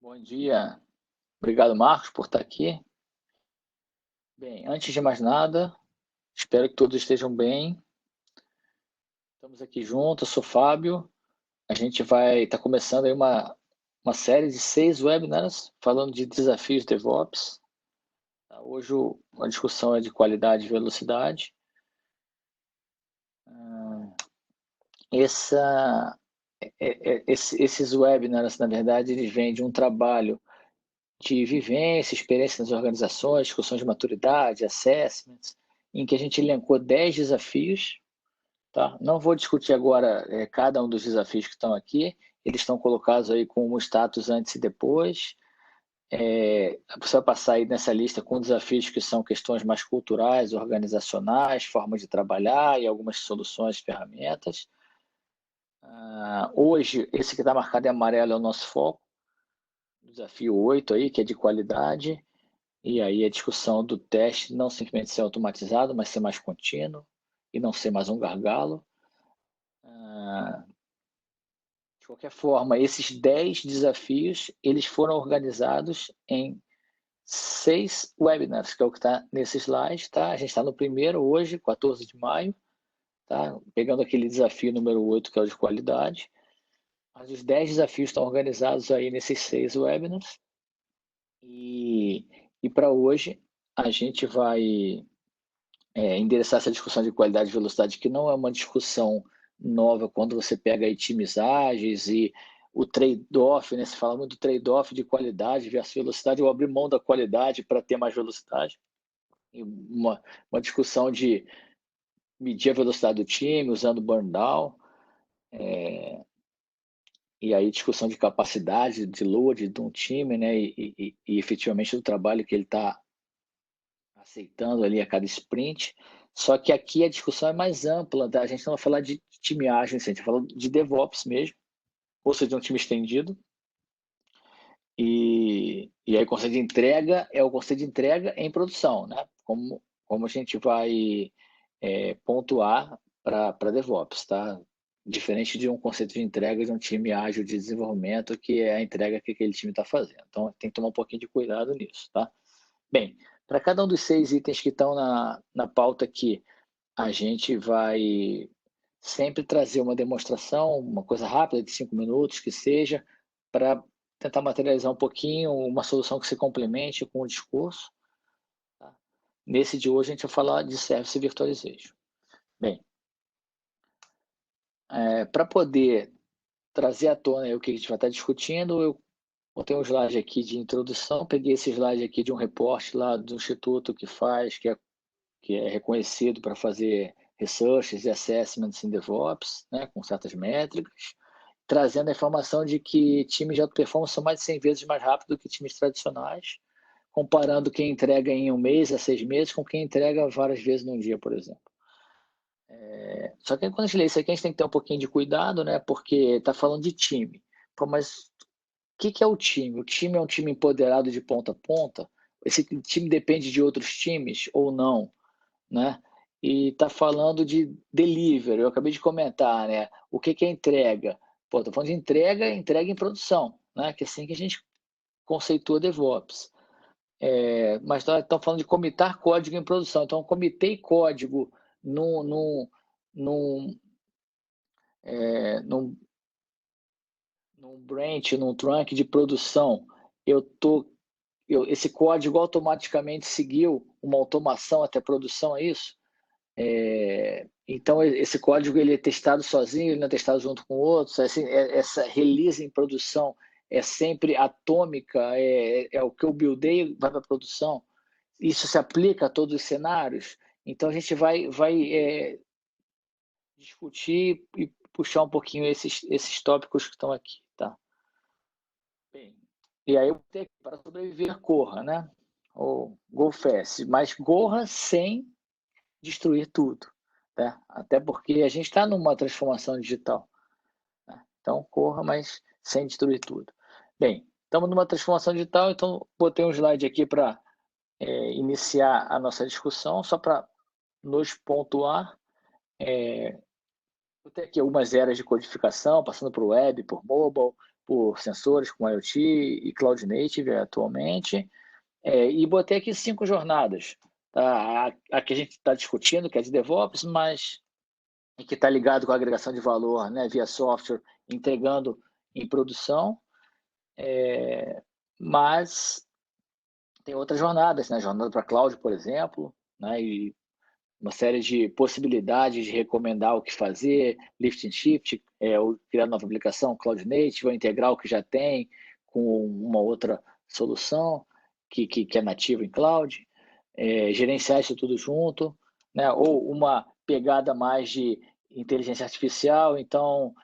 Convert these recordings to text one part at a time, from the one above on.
Bom dia. Obrigado, Marcos, por estar aqui. Bem, antes de mais nada, espero que todos estejam bem. Estamos aqui juntos, eu sou Fábio. A gente vai estar começando aí uma série de 6 webinars falando de desafios DevOps. Hoje a discussão é de qualidade e velocidade. Esses webinars, na verdade, eles vêm de um trabalho de vivência, experiência nas organizações, discussões de maturidade, assessments, em que a gente elencou 10 desafios. Tá? Não vou discutir agora cada um dos desafios que estão aqui, eles estão colocados aí com o status antes e depois. Você vai passar aí nessa lista com desafios que são questões mais culturais, organizacionais, formas de trabalhar e algumas soluções, ferramentas. Hoje, esse que está marcado em amarelo é o nosso foco, desafio 8 aí, que é de qualidade, e aí a discussão do teste não simplesmente ser automatizado, mas ser mais contínuo e não ser mais um gargalo. De qualquer forma, esses 10 desafios, eles foram organizados em 6 webinars, que é o que está nesse slide, tá? A gente está no primeiro hoje, 14 de maio, tá? Pegando aquele desafio número 8, que é o de qualidade. Mas os 10 desafios estão organizados aí nesses 6 webinars. E para hoje, a gente vai endereçar essa discussão de qualidade e velocidade, que não é uma discussão nova quando você pega aí times ágeis e o trade-off, né? Se fala muito do trade-off de qualidade versus velocidade, ou abrir mão da qualidade para ter mais velocidade. E uma discussão de medir a velocidade do time usando burn down. E aí discussão de capacidade de load de um time, né? E efetivamente do trabalho que ele está aceitando ali a cada sprint. Só que aqui a discussão é mais ampla, tá? A gente não vai falar de time ágil, a gente vai falar de DevOps mesmo, ou seja, de um time estendido. E aí o conceito de entrega é o conceito de entrega em produção, né? Como a gente vai pontuar para DevOps, tá? Diferente de um conceito de entrega de um time ágil de desenvolvimento, que é a entrega que aquele time está fazendo. Então, tem que tomar um pouquinho de cuidado nisso, tá? Bem, para cada um dos 6 itens que estão na pauta aqui, a gente vai sempre trazer uma demonstração, uma coisa rápida de 5 minutos, que seja, para tentar materializar um pouquinho uma solução que se complemente com o discurso. Tá? Nesse de hoje, a gente vai falar de Service Virtualization. Bem, para poder trazer à tona o que a gente vai estar discutindo, eu botei um slide aqui de introdução, peguei esse slide aqui de um reporte lá do instituto que faz, que é reconhecido para fazer researches e assessments em DevOps, né, com certas métricas, trazendo a informação de que times de alta performance são mais de 100 vezes mais rápidos que times tradicionais, comparando quem entrega em 1 mês a 6 meses com quem entrega várias vezes num dia, por exemplo. Só que quando a gente lê isso aqui, a gente tem que ter um pouquinho de cuidado, né, porque está falando de time. Pô, mas o que é o time? O time é um time empoderado de ponta a ponta? Esse time depende de outros times ou não? Né? E está falando de delivery, eu acabei de comentar, né? O que é entrega? Pô, estou falando de entrega em produção, né? Que é assim que a gente conceitua DevOps. Mas estão falando de comitar código em produção. Então, comitei código num, num, num, num, num branch, num trunk de produção. Esse código automaticamente seguiu uma automação até produção, é isso? Então, esse código ele é testado sozinho, ele não é testado junto com outros. Assim, essa release em produção é sempre atômica, é o que eu buildei, vai para a produção. Isso se aplica a todos os cenários. Então, a gente vai discutir e puxar um pouquinho esses tópicos que estão aqui. Tá? Bem, e aí eu tenho que, para sobreviver, corra, né? Ou go fast, mas corra sem destruir tudo. Né? Até porque a gente está numa transformação digital. Né? Então, corra, mas sem destruir tudo. Bem, estamos numa transformação digital, então botei um slide aqui para iniciar a nossa discussão, só para nos pontuar. Eu tenho aqui algumas eras de codificação, passando por web, por mobile, por sensores com IoT e Cloud Native atualmente. E botei aqui 5 jornadas. Tá? A que a gente está discutindo, que é de DevOps, mas que está ligado com a agregação de valor, né, via software, entregando em produção. Mas tem outras jornadas, né? Jornada para cloud, por exemplo, né? E uma série de possibilidades de recomendar o que fazer, lift and shift, ou criar nova aplicação, cloud native, ou integrar o que já tem com uma outra solução que é nativa em cloud, gerenciar isso tudo junto, né? Ou uma pegada mais de inteligência artificial. Então,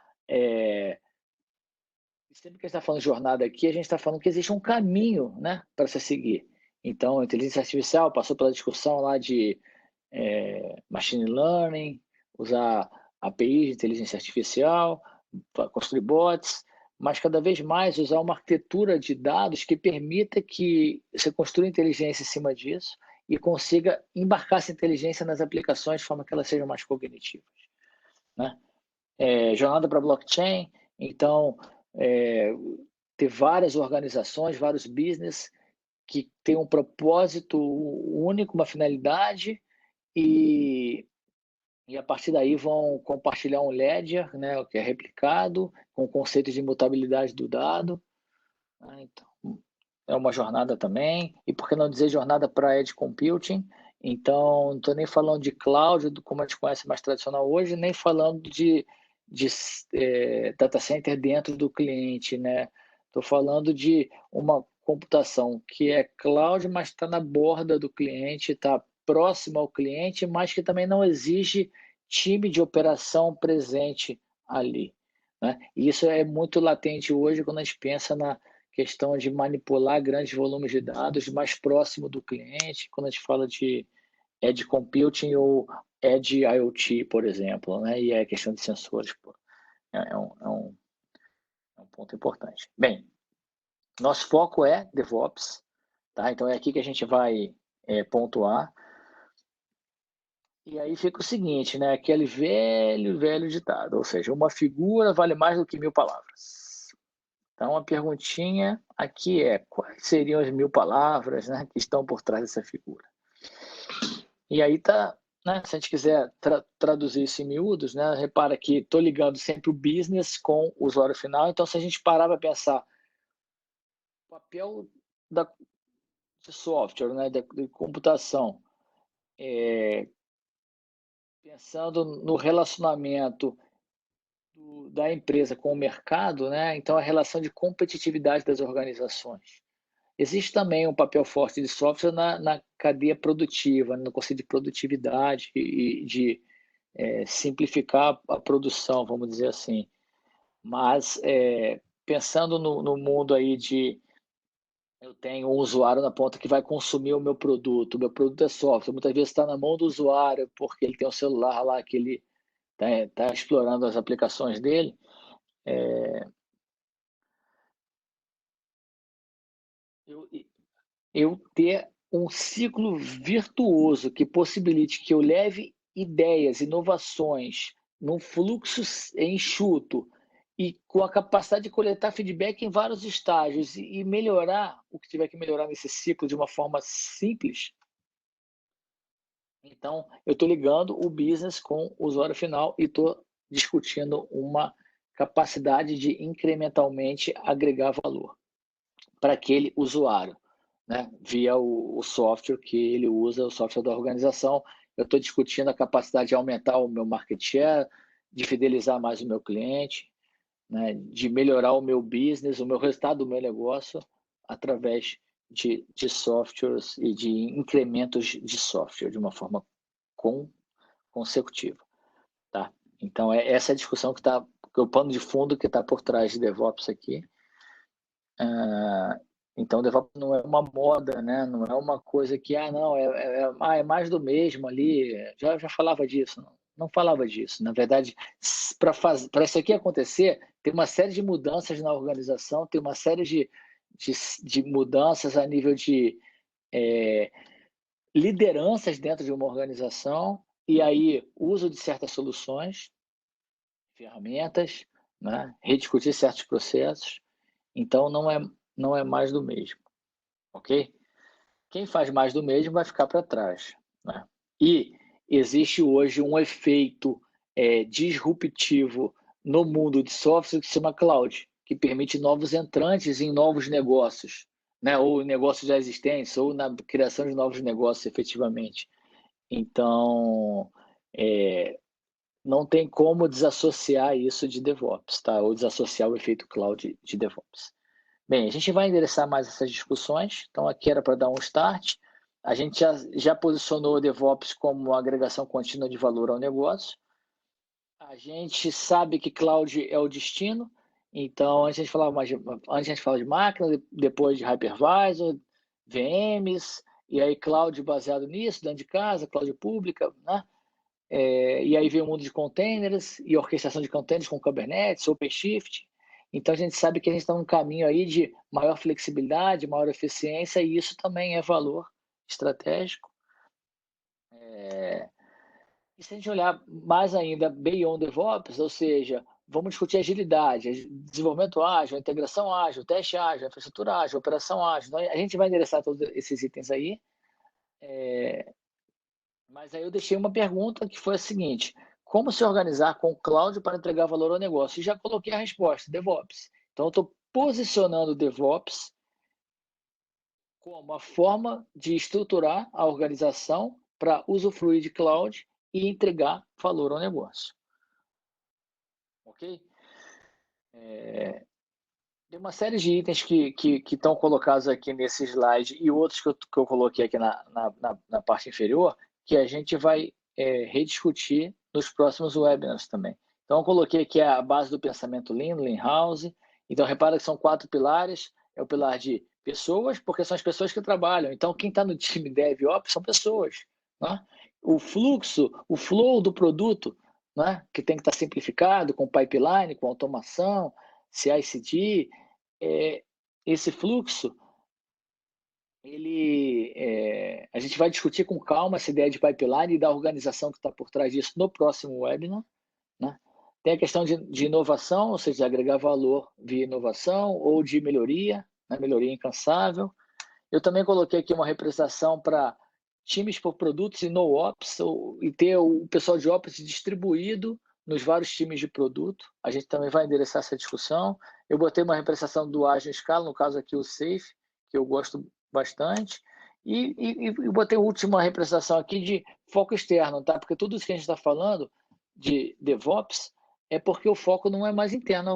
sempre que a gente está falando de jornada aqui, a gente está falando que existe um caminho, né, para se seguir. Então, a inteligência artificial passou pela discussão lá de machine learning, usar APIs de inteligência artificial, construir bots, mas cada vez mais usar uma arquitetura de dados que permita que você construa inteligência em cima disso e consiga embarcar essa inteligência nas aplicações de forma que elas sejam mais cognitivas, né? Jornada para blockchain, então, ter várias organizações, vários business que têm um propósito único, uma finalidade, e a partir daí vão compartilhar um ledger, né, que é replicado, com o conceito de imutabilidade do dado. Né? Então, é uma jornada também. E por que não dizer jornada para edge computing? Então, não estou nem falando de cloud, como a gente conhece mais tradicional hoje, nem falando de data center dentro do cliente, né? Estou falando de uma computação que é cloud, mas está na borda do cliente, está próximo ao cliente, mas que também não exige time de operação presente ali, né? E isso é muito latente hoje quando a gente pensa na questão de manipular grandes volumes de dados mais próximo do cliente, quando a gente fala de edge computing ou edge IoT, por exemplo, né? E é questão de sensores, pô. É um ponto importante. Bem, nosso foco é DevOps, tá? Então é aqui que a gente vai pontuar. E aí fica o seguinte, né? Aquele velho, velho ditado, ou seja, uma figura vale mais do que 1000 palavras. Então a perguntinha aqui é: quais seriam as 1000 palavras, né, que estão por trás dessa figura? E aí tá, né, se a gente quiser traduzir isso em miúdos, né, repara que estou ligando sempre o business com o usuário final. Então, se a gente parar para pensar o papel de software, né, de computação, pensando no relacionamento da empresa com o mercado, né, então a relação de competitividade das organizações. Existe também um papel forte de software na cadeia produtiva, no conceito de produtividade e de simplificar a produção, vamos dizer assim. Mas pensando no mundo aí de eu tenho um usuário na ponta que vai consumir o meu produto é software, muitas vezes está na mão do usuário porque ele tem um celular lá que ele está explorando as aplicações dele. Eu ter um ciclo virtuoso que possibilite que eu leve ideias, inovações, num fluxo enxuto e com a capacidade de coletar feedback em vários estágios e melhorar o que tiver que melhorar nesse ciclo de uma forma simples. Então, eu estou ligando o business com o usuário final e estou discutindo uma capacidade de incrementalmente agregar valor para aquele usuário, né? Via o software que ele usa, o software da organização. Eu estou discutindo a capacidade de aumentar o meu market share, de fidelizar mais o meu cliente, né? De melhorar o meu business, o meu resultado do meu negócio através de softwares e de incrementos de software de uma forma consecutiva, tá? Então, essa é a discussão que está, o pano de fundo que está por trás de DevOps aqui. Então, DevOps não é uma moda, né? Não é uma coisa que, não, é mais do mesmo ali. Já falava disso. Não falava disso. Na verdade, para isso aqui acontecer, tem uma série de mudanças na organização, tem uma série de mudanças a nível de lideranças dentro de uma organização, e aí uso de certas soluções, ferramentas, né? Rediscutir certos processos. Então, não é mais do mesmo, ok? Quem faz mais do mesmo vai ficar para trás, né? E existe hoje um efeito disruptivo no mundo de software que se chama cloud, que permite novos entrantes em novos negócios, né? Ou negócios já existentes, ou na criação de novos negócios, efetivamente. Então, não tem como desassociar isso de DevOps, tá? Ou desassociar o efeito cloud de DevOps. Bem, a gente vai endereçar mais essas discussões, então aqui era para dar um start. A gente já posicionou o DevOps como uma agregação contínua de valor ao negócio. A gente sabe que cloud é o destino, então antes a gente falava de máquina, depois de hypervisor, VMs, e aí cloud baseado nisso, dentro de casa, cloud pública, né? E aí veio o mundo de containers e orquestração de containers com Kubernetes, OpenShift. Então a gente sabe que a gente está num caminho aí de maior flexibilidade, maior eficiência, e isso também é valor estratégico. E se a gente olhar mais ainda beyond DevOps, ou seja, vamos discutir agilidade, desenvolvimento ágil, integração ágil, teste ágil, infraestrutura ágil, operação ágil. Então, a gente vai endereçar todos esses itens aí. Mas aí eu deixei uma pergunta que foi a seguinte: como se organizar com o cloud para entregar valor ao negócio? E já coloquei a resposta, DevOps. Então, eu estou posicionando o DevOps como a forma de estruturar a organização para usufruir de cloud e entregar valor ao negócio. Ok? Tem uma série de itens que estão colocados aqui nesse slide e outros que eu coloquei aqui na parte inferior, que a gente vai rediscutir nos próximos webinars também. Então, eu coloquei aqui a base do pensamento Lean, Lean House. Então, repara que são 4 pilares. É o pilar de pessoas, porque são as pessoas que trabalham. Então, quem está no time DevOps são pessoas. Né? O fluxo, o flow do produto, né? Que tem que estar simplificado, com pipeline, com automação, CI/CD, esse fluxo, a gente vai discutir com calma essa ideia de pipeline e da organização que está por trás disso no próximo webinar. Né? Tem a questão de inovação, ou seja, de agregar valor via inovação ou de melhoria, né? Melhoria incansável. Eu também coloquei aqui uma representação para times por produtos e no ops, e ter o pessoal de ops distribuído nos vários times de produto. A gente também vai endereçar essa discussão. Eu botei uma representação do ágil em escala, no caso aqui o SAFe, que eu gosto bastante. E botei a última representação aqui de foco externo, tá? Porque tudo isso que a gente está falando de DevOps é porque o foco não é mais interno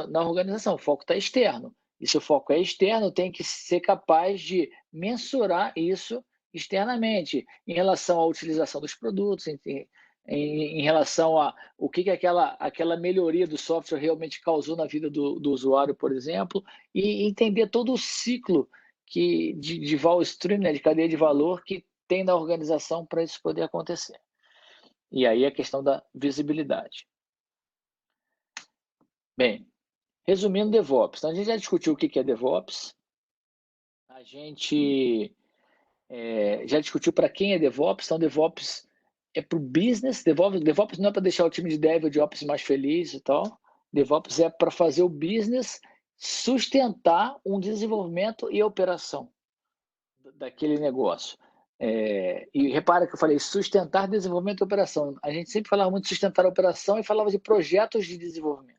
na organização, o foco está externo. E se o foco é externo, tem que ser capaz de mensurar isso externamente, em relação à utilização dos produtos, em relação a o que aquela melhoria do software realmente causou na vida do usuário, por exemplo, e entender todo o ciclo de value stream, né, de cadeia de valor que tem na organização para isso poder acontecer. E aí a questão da visibilidade. Bem, resumindo DevOps, então a gente já discutiu o que é DevOps, a gente já discutiu para quem é DevOps, então DevOps é para o business, DevOps não é para deixar o time de Dev ou de Ops mais feliz e tal, DevOps é para fazer o business sustentar um desenvolvimento e operação daquele negócio. E repara que eu falei sustentar desenvolvimento e operação. A gente sempre falava muito de sustentar a operação e falava de projetos de desenvolvimento.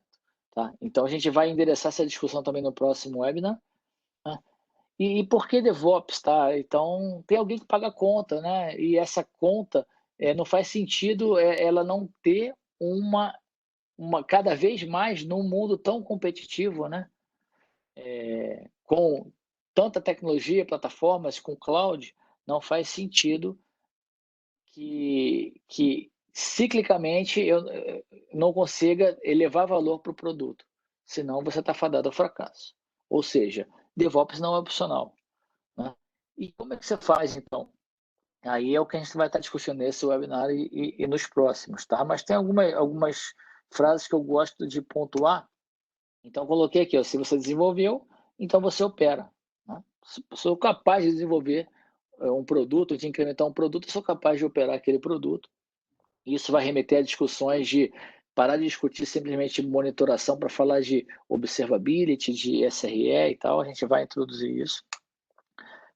Tá? Então a gente vai endereçar essa discussão também no próximo webinar. Né? E por que DevOps, tá? Então, tem alguém que paga a conta, né? E essa conta não faz sentido ela não ter uma cada vez mais num mundo tão competitivo, né? Com tanta tecnologia, plataformas, com cloud, não faz sentido que ciclicamente eu não consiga elevar valor para o produto. Senão você está fadado ao fracasso. Ou seja, DevOps não é opcional. Né? E como é que você faz, então? Aí é o que a gente vai estar discutindo nesse webinar e nos próximos, tá? Mas tem algumas frases que eu gosto de pontuar. Então, eu coloquei aqui, ó, se você desenvolveu, então você opera. Né? Se eu sou capaz de desenvolver um produto, de incrementar um produto, eu sou capaz de operar aquele produto. Isso vai remeter a discussões de parar de discutir simplesmente monitoração para falar de observability, de SRE e tal, a gente vai introduzir isso.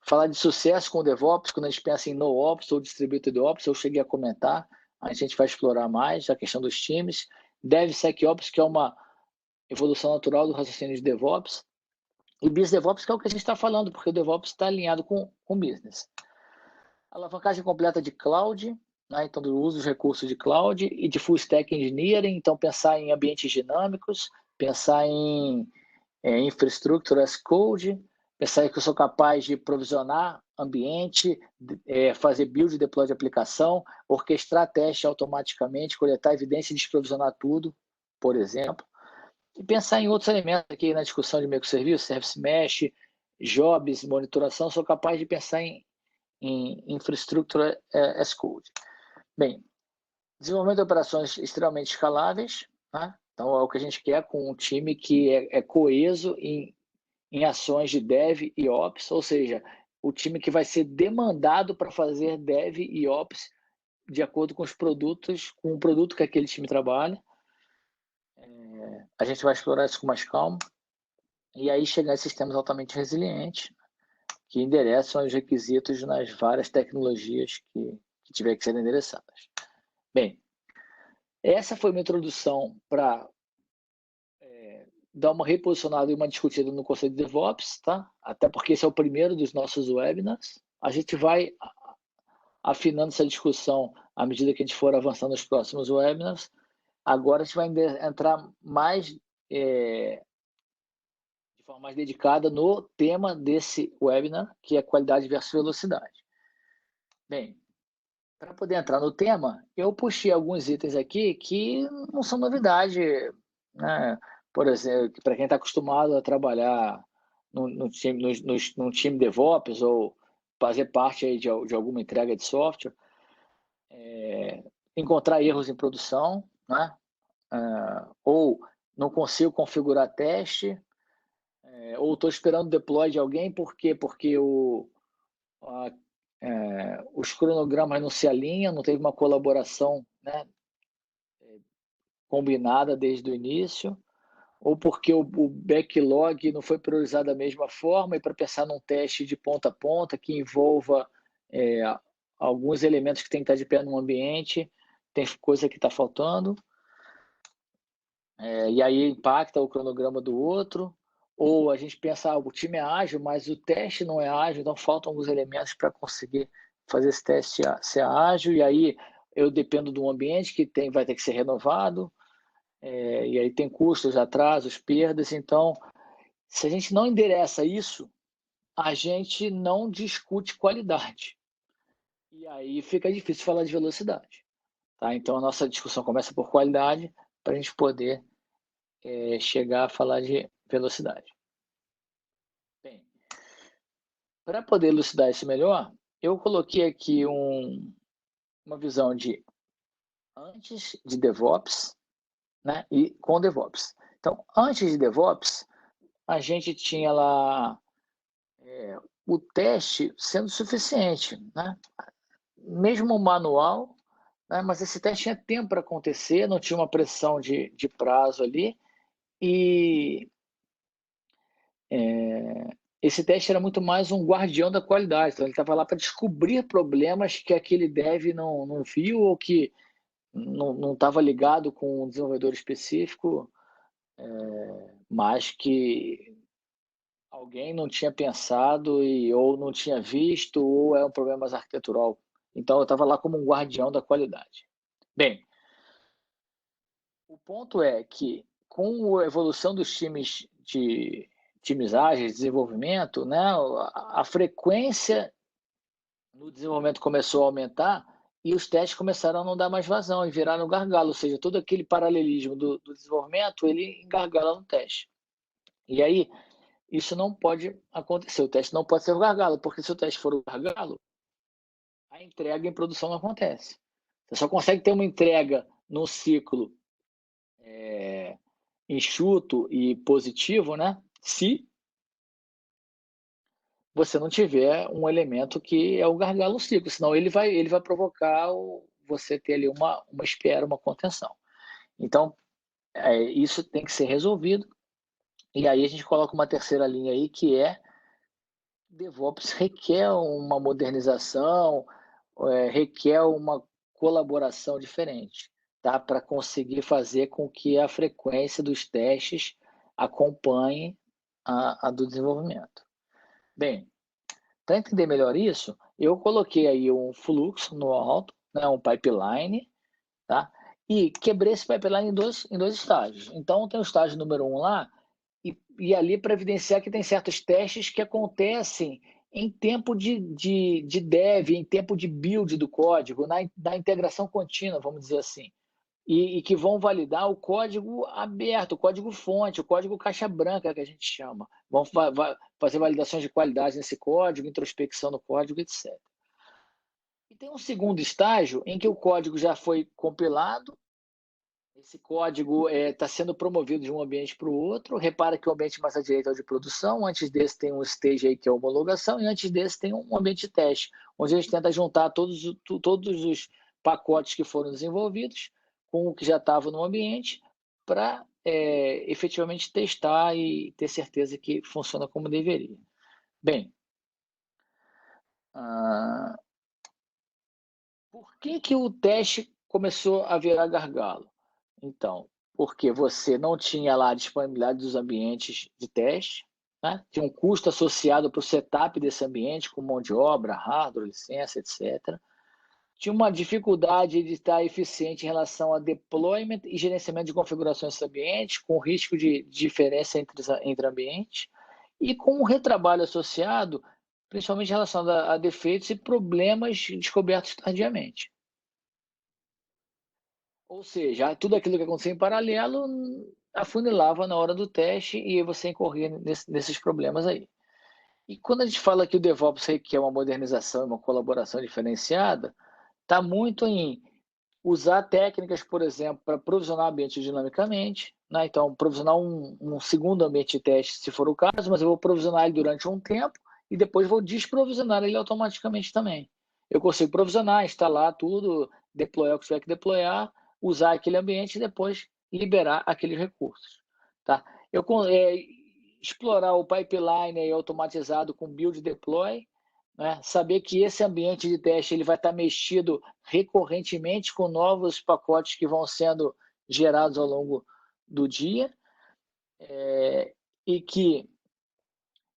Falar de sucesso com o DevOps, quando a gente pensa em NoOps ou Distributed Ops, eu cheguei a comentar, a gente vai explorar mais a questão dos times. DevSecOps, que é uma evolução natural do raciocínio de DevOps. E Business DevOps, que é o que a gente está falando, porque o DevOps está alinhado com o Business. Alavancagem completa de Cloud, né? Então do uso dos recursos de Cloud e de Full Stack Engineering, então pensar em ambientes dinâmicos, pensar em infraestrutura as code, pensar que eu sou capaz de provisionar ambiente, fazer build e deploy de aplicação, orquestrar teste automaticamente, coletar evidência e desprovisionar tudo, por exemplo. E pensar em outros elementos aqui na discussão de microserviços, service mesh, jobs, monitoração, sou capaz de pensar em infraestrutura as code. Bem, desenvolvimento de operações extremamente escaláveis, né? Então é o que a gente quer com um time que é coeso em ações de Dev e Ops, ou seja, o time que vai ser demandado para fazer Dev e Ops de acordo com os produtos, com o produto que aquele time trabalha. A gente vai explorar isso com mais calma e aí chegar a sistemas altamente resilientes que endereçam os requisitos nas várias tecnologias que tiver que ser endereçadas. Bem, essa foi uma introdução para dar uma reposicionada e uma discutida no conceito de DevOps, tá? Até porque esse é o primeiro dos nossos webinars. A gente vai afinando essa discussão à medida que a gente for avançando nos próximos webinars. Agora a gente vai entrar mais de forma mais dedicada no tema desse webinar, que é qualidade versus velocidade. Bem, para poder entrar no tema, eu puxei alguns itens aqui que não são novidade, né? Por exemplo, para quem está acostumado a trabalhar num time DevOps ou fazer parte aí de alguma entrega de software, encontrar erros em produção, né? Ou não consigo configurar teste, ou estou esperando o deploy de alguém, por quê? Porque os cronogramas não se alinham, não teve uma colaboração, né, combinada desde o início, ou porque o backlog não foi priorizado da mesma forma, e para pensar num teste de ponta a ponta que envolva alguns elementos que tem que estar de pé no ambiente, tem coisa que está faltando, e aí impacta o cronograma do outro, ou a gente pensa, o time é ágil, mas o teste não é ágil, então faltam alguns elementos para conseguir fazer esse teste ser ágil, e aí eu dependo de um ambiente que vai ter que ser renovado, e aí tem custos, atrasos, perdas. Então, se a gente não endereça isso, a gente não discute qualidade. E aí fica difícil falar de velocidade. Tá? Então, a nossa discussão começa por qualidade para a gente poder chegar a falar de velocidade. Bem, para poder elucidar isso melhor, eu coloquei aqui uma visão de antes de DevOps, né, e com DevOps. Então, antes de DevOps, a gente tinha lá o teste sendo suficiente, né? Mesmo manual, né? Mas esse teste tinha tempo para acontecer, não tinha uma pressão de prazo ali, e esse teste era muito mais um guardião da qualidade, então ele estava lá para descobrir problemas que aquele dev não viu ou que não estava ligado com um desenvolvedor específico, mas que alguém não tinha pensado ou não tinha visto, ou é um problema mais arquitetural. Então, eu estava lá como um guardião da qualidade. Bem, o ponto é que, com a evolução dos times ágeis, desenvolvimento, né, a frequência no desenvolvimento começou a aumentar e os testes começaram a não dar mais vazão e viraram gargalo, ou seja, todo aquele paralelismo do desenvolvimento, ele engargala no teste. E aí, isso não pode acontecer, o teste não pode ser o gargalo, porque se o teste for o gargalo, a entrega em produção não acontece. Você só consegue ter uma entrega num ciclo enxuto e positivo, né? Se você não tiver um elemento que é o gargalo no ciclo, senão ele vai provocar você ter ali uma espera, uma contenção. Então, isso tem que ser resolvido. E aí a gente coloca uma terceira linha aí, que é DevOps requer uma modernização, requer uma colaboração diferente, tá? Para conseguir fazer com que a frequência dos testes acompanhe a do desenvolvimento. Bem, para entender melhor isso, eu coloquei aí um fluxo no alto, né, um pipeline, tá? E quebrei esse pipeline em dois estágios. Então, tem o estágio número 1 lá, e ali para evidenciar que tem certos testes que acontecem em tempo de dev, em tempo de build do código, na integração contínua, vamos dizer assim, e que vão validar o código aberto, o código fonte, o código caixa branca, que a gente chama. Vão fazer validações de qualidade nesse código, introspecção no código, etc. E tem um segundo estágio em que o código já foi compilado, esse código está sendo promovido de um ambiente para o outro. Repara que o ambiente mais à direita é o de produção, antes desse tem um stage aí que é a homologação, e antes desse tem um ambiente de teste, onde a gente tenta juntar todos os pacotes que foram desenvolvidos com o que já estava no ambiente para efetivamente testar e ter certeza que funciona como deveria. Bem, por que o teste começou a virar gargalo? Então, porque você não tinha lá a disponibilidade dos ambientes de teste, né? Tinha um custo associado para o setup desse ambiente, com mão de obra, hardware, licença, etc. Tinha uma dificuldade de estar eficiente em relação a deployment e gerenciamento de configurações desse ambiente, com risco de diferença entre ambientes, e com um retrabalho associado, principalmente relacionado a defeitos e problemas descobertos tardiamente. Ou seja, tudo aquilo que acontecia em paralelo afunilava na hora do teste e você incorria nesses problemas aí. E quando a gente fala que o DevOps requer uma modernização e uma colaboração diferenciada, está muito em usar técnicas, por exemplo, para provisionar ambiente dinamicamente, né? Então, provisionar um segundo ambiente de teste, se for o caso, mas eu vou provisionar ele durante um tempo e depois vou desprovisionar ele automaticamente também. Eu consigo provisionar, instalar tudo, deployar o que tiver que deployar, usar aquele ambiente e depois liberar aqueles recursos. Tá? Explorar o pipeline automatizado com build deploy, né? Saber que esse ambiente de teste ele vai estar mexido recorrentemente com novos pacotes que vão sendo gerados ao longo do dia, e que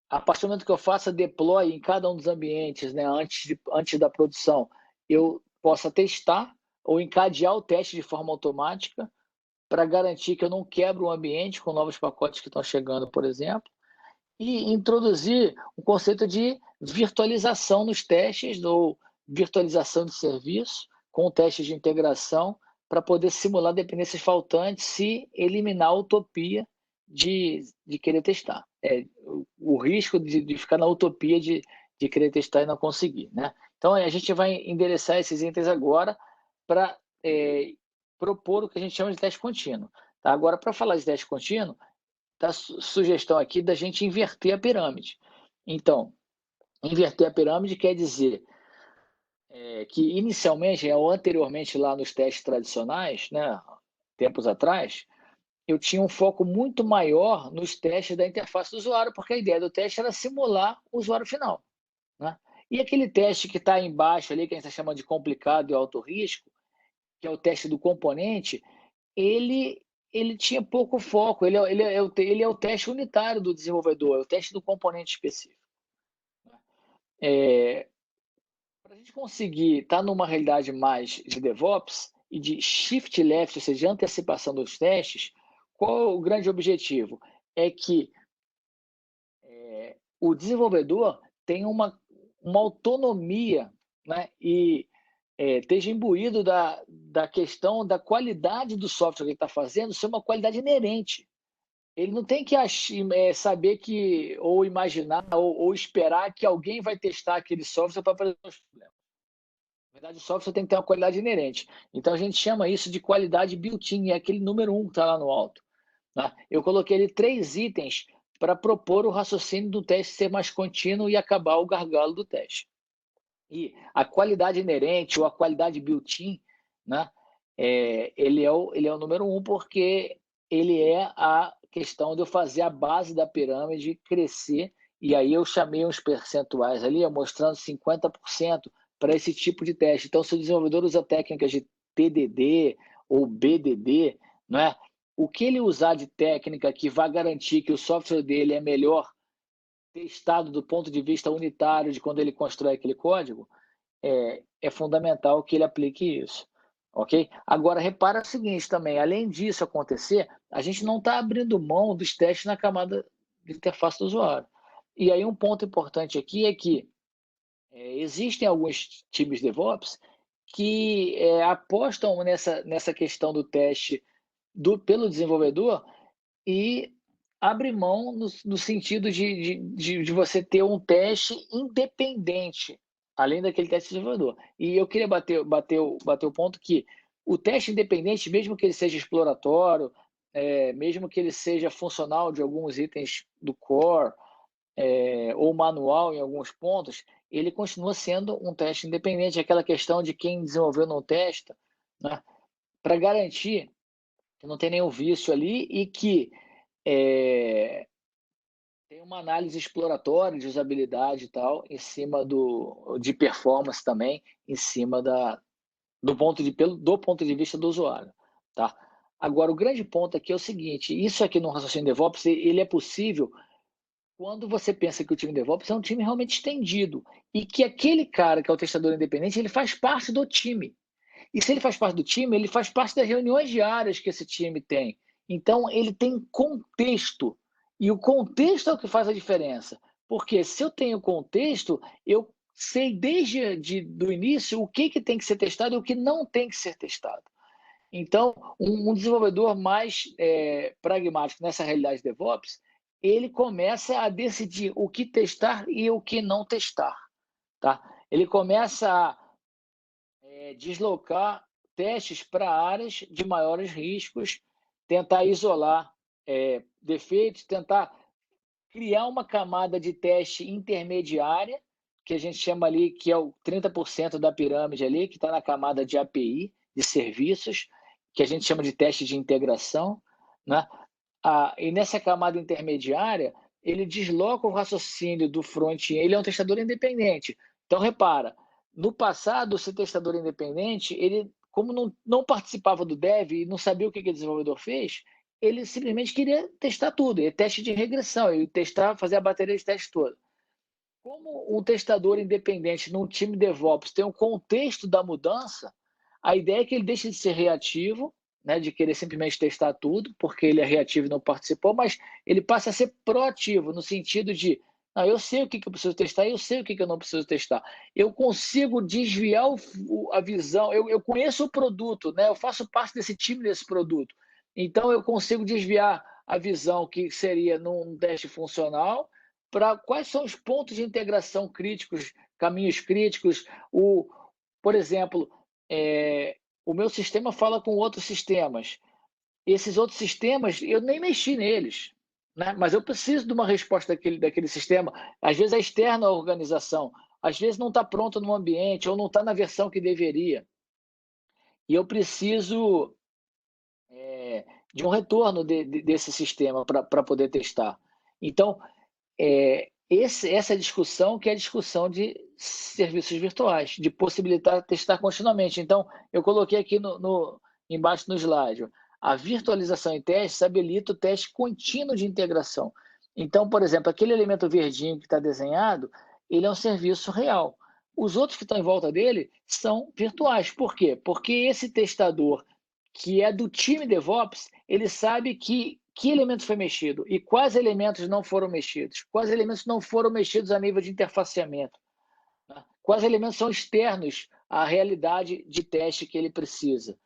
a partir do momento que eu faça deploy em cada um dos ambientes, né, antes da produção, eu possa testar ou encadear o teste de forma automática para garantir que eu não quebro o ambiente com novos pacotes que estão chegando, por exemplo, e introduzir o conceito de virtualização nos testes ou virtualização de serviço com testes de integração para poder simular dependências faltantes e eliminar a utopia de querer testar. O risco de ficar na utopia de querer testar e não conseguir. Né? Então, a gente vai endereçar esses itens agora para propor o que a gente chama de teste contínuo. Tá? Agora, para falar de teste contínuo, tá a sugestão aqui da gente inverter a pirâmide. Então, inverter a pirâmide quer dizer que inicialmente, ou anteriormente lá nos testes tradicionais, né, tempos atrás, eu tinha um foco muito maior nos testes da interface do usuário, porque a ideia do teste era simular o usuário final. Né? E aquele teste que está embaixo ali, que a gente chama de complicado e alto risco, que é o teste do componente, ele tinha pouco foco, ele é o teste unitário do desenvolvedor, é o teste do componente específico. Para a gente conseguir estar numa realidade mais de DevOps e de shift left, ou seja, de antecipação dos testes, qual é o grande objetivo? É que o desenvolvedor tenha uma autonomia, né, e esteja imbuído da questão da qualidade do software que ele está fazendo ser uma qualidade inerente. Ele não tem que saber que, ou imaginar, ou esperar que alguém vai testar aquele software para fazer os problemas. Na verdade, o software tem que ter uma qualidade inerente. Então, a gente chama isso de qualidade built-in, é aquele número 1 que está lá no alto. Tá? Eu coloquei ali 3 itens para propor o raciocínio do teste ser mais contínuo e acabar o gargalo do teste. E a qualidade inerente ou a qualidade built-in, né, ele é o número um, porque ele é a questão de eu fazer a base da pirâmide crescer, e aí eu chamei uns percentuais ali, mostrando 50% para esse tipo de teste. Então, se o desenvolvedor usa técnicas de TDD ou BDD, não é? O que ele usar de técnica que vai garantir que o software dele é melhor testado do ponto de vista unitário de quando ele constrói aquele código, é fundamental que ele aplique isso, ok? Agora, repara o seguinte também, além disso acontecer, a gente não está abrindo mão dos testes na camada de interface do usuário. E aí um ponto importante aqui é que existem alguns times DevOps que apostam nessa questão do teste pelo desenvolvedor e abre mão no sentido de você ter um teste independente, além daquele teste desenvolvedor. E eu queria bater o ponto que o teste independente, mesmo que ele seja exploratório, mesmo que ele seja funcional de alguns itens do core, ou manual em alguns pontos, ele continua sendo um teste independente. Aquela questão de quem desenvolveu não testa, né? Para garantir que não tem nenhum vício ali e que tem uma análise exploratória de usabilidade e tal, em cima de performance também, em cima do ponto de vista do usuário. Tá? Agora, o grande ponto aqui é o seguinte, isso aqui no raciocínio DevOps, ele é possível quando você pensa que o time DevOps é um time realmente estendido e que aquele cara que é o testador independente, ele faz parte do time. E se ele faz parte do time, ele faz parte das reuniões diárias que esse time tem. Então, ele tem contexto. E o contexto é o que faz a diferença. Porque se eu tenho contexto, eu sei desde do início o que tem que ser testado e o que não tem que ser testado. Então, um desenvolvedor mais pragmático nessa realidade DevOps, ele começa a decidir o que testar e o que não testar. Tá? Ele começa a deslocar testes para áreas de maiores riscos, tentar isolar defeitos, tentar criar uma camada de teste intermediária, que a gente chama ali, que é o 30% da pirâmide ali, que está na camada de API, de serviços, que a gente chama de teste de integração, né? E nessa camada intermediária, ele desloca o raciocínio do front-end, ele é um testador independente. Então, repara, no passado, esse testador independente, ele, como não participava do dev e não sabia o que o desenvolvedor fez, ele simplesmente queria testar tudo, teste de regressão, ele testar, fazer a bateria de teste toda. Como um testador independente num time DevOps tem um contexto da mudança, a ideia é que ele deixe de ser reativo, né, de querer simplesmente testar tudo, porque ele é reativo e não participou, mas ele passa a ser proativo, no sentido de, não, eu sei o que eu preciso testar, eu sei o que eu não preciso testar. Eu consigo desviar a visão, eu conheço o produto, né, eu faço parte desse time desse produto. Então, eu consigo desviar a visão que seria num teste funcional para quais são os pontos de integração críticos, caminhos críticos. Por exemplo, o meu sistema fala com outros sistemas. Esses outros sistemas, eu nem mexi neles, né? Mas eu preciso de uma resposta daquele sistema. Às vezes é externa à organização, às vezes não está pronto no ambiente ou não está na versão que deveria. E eu preciso de um retorno desse sistema para poder testar. Então, essa discussão que é a discussão de serviços virtuais, de possibilitar testar continuamente. Então, eu coloquei aqui embaixo no slide, a virtualização em testes habilita o teste contínuo de integração. Então, por exemplo, aquele elemento verdinho que está desenhado, ele é um serviço real. Os outros que estão em volta dele são virtuais. Por quê? Porque esse testador, que é do time DevOps, ele sabe que elemento foi mexido e quais elementos não foram mexidos, quais elementos não foram mexidos a nível de interfaceamento, né? Quais elementos são externos à realidade de teste que ele precisa.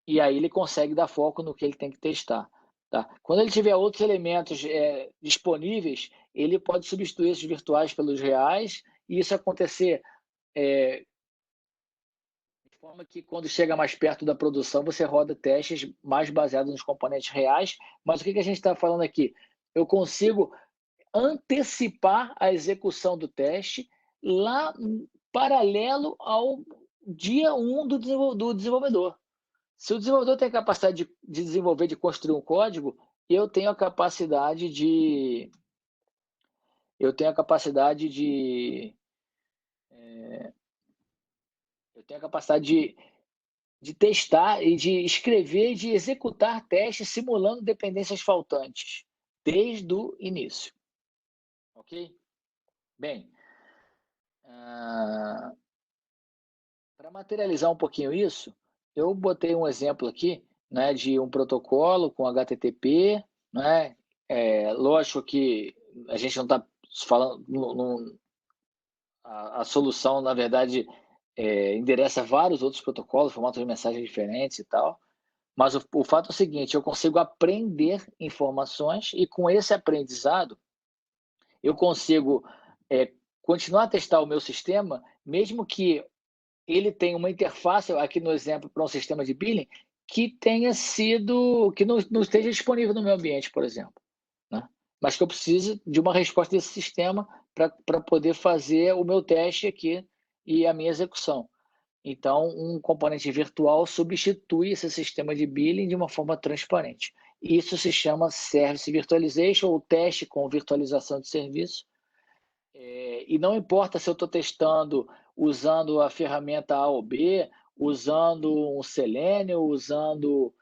E aí ele consegue dar foco no que ele tem que testar. Tá? Quando ele tiver outros elementos disponíveis, ele pode substituir esses virtuais pelos reais, e isso acontecer de forma que quando chega mais perto da produção, você roda testes mais baseados nos componentes reais. Mas o que a gente está falando aqui? Eu consigo antecipar a execução do teste lá paralelo ao dia 1 do desenvolvedor. Se o desenvolvedor tem a capacidade de desenvolver, de construir um código, eu tenho a capacidade de eu tenho a capacidade de eu tenho a capacidade de testar e de escrever e de executar testes simulando dependências faltantes desde o início, ok? Bem, para materializar um pouquinho isso, eu botei um exemplo aqui, né, de um protocolo com HTTP, né? Lógico que a gente não está falando, a solução, na verdade, endereça vários outros protocolos, formatos de mensagem diferentes e tal, mas o fato é o seguinte, eu consigo aprender informações e com esse aprendizado, eu consigo continuar a testar o meu sistema, mesmo que ele tenha uma interface, aqui no exemplo, para um sistema de billing, que não esteja disponível no meu ambiente, por exemplo, né? Mas que eu precise de uma resposta desse sistema para poder fazer o meu teste aqui e a minha execução. Então, um componente virtual substitui esse sistema de billing de uma forma transparente. Isso se chama Service Virtualization ou teste com virtualização de serviço. E não importa se eu estou testando usando a ferramenta A ou B, usando um Selenium, usando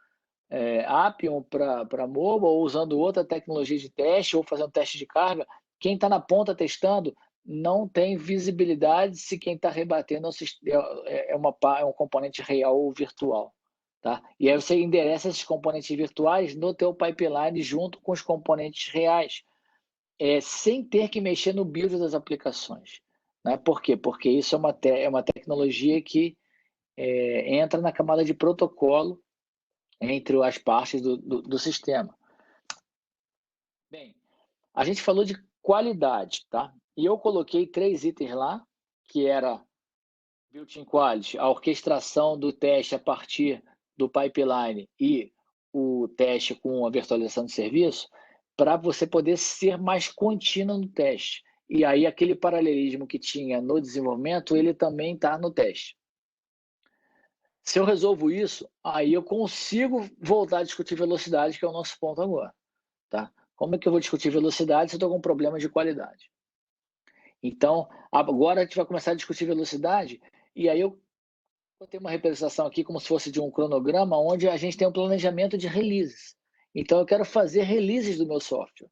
Appium para mobile, ou usando outra tecnologia de teste, ou fazendo teste de carga, quem está na ponta testando não tem visibilidade se quem está rebatendo é um componente real ou virtual. Tá? E aí você endereça esses componentes virtuais no teu pipeline junto com os componentes reais, sem ter que mexer no build das aplicações. Né? Por quê? Porque isso é uma tecnologia que entra na camada de protocolo entre as partes do sistema. Bem, a gente falou de qualidade, tá? E eu coloquei 3 itens lá, que era Built-in Quality, a orquestração do teste a partir do pipeline e o teste com a virtualização de serviço, para você poder ser mais contínuo no teste. E aí aquele paralelismo que tinha no desenvolvimento, ele também está no teste. Se eu resolvo isso, aí eu consigo voltar a discutir velocidade, que é o nosso ponto agora. Tá? Como é que eu vou discutir velocidade se eu estou com um problema de qualidade? Então, agora a gente vai começar a discutir velocidade, e aí eu vou ter uma representação aqui como se fosse de um cronograma, onde a gente tem um planejamento de releases. Então, eu quero fazer releases do meu software.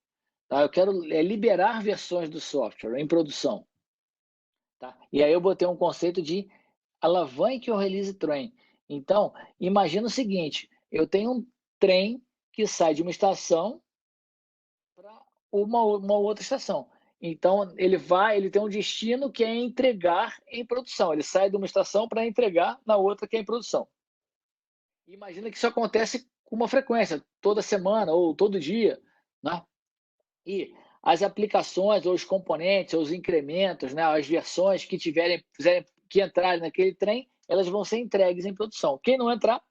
Tá? Eu quero liberar versões do software em produção. Tá? E aí eu botei um conceito de alavanque ou release train. Então, imagina o seguinte, eu tenho um trem que sai de uma estação para uma outra estação. Então, ele tem um destino que é entregar em produção. Ele sai de uma estação para entregar na outra que é em produção. Imagina que isso acontece com uma frequência, toda semana ou todo dia, né? E as aplicações, ou os componentes, ou os incrementos, né, as versões que que entrarem naquele trem, elas vão ser entregues em produção. Quem não entrar,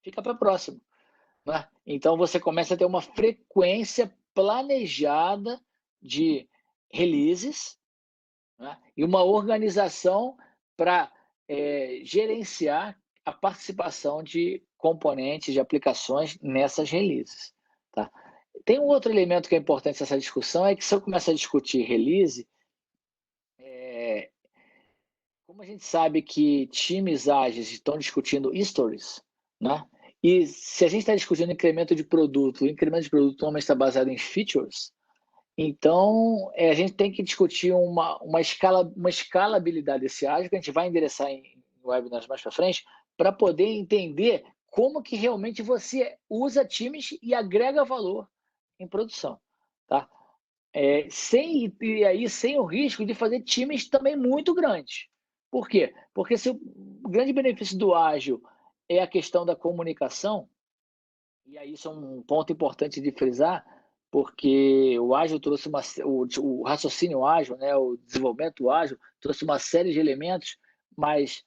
fica para a próxima. Né? Então, você começa a ter uma frequência planejada de releases, né? E uma organização para gerenciar a participação de componentes, de aplicações nessas releases. Tá? Tem um outro elemento que é importante nessa discussão, é que se eu começar a discutir release, como a gente sabe que times ágeis estão discutindo stories, né? E se a gente está discutindo incremento de produto, o incremento de produto normalmente está baseado em features, então a gente tem que discutir uma escalabilidade desse ágil, que a gente vai endereçar em webinars mais para frente, para poder entender como que realmente você usa times e agrega valor em produção. Tá? Sem o risco de fazer times também muito grandes. Por quê? Porque se o grande benefício do ágil é a questão da comunicação, e aí isso é um ponto importante de frisar, porque o ágil trouxe o raciocínio ágil, né, o desenvolvimento ágil, trouxe uma série de elementos, mas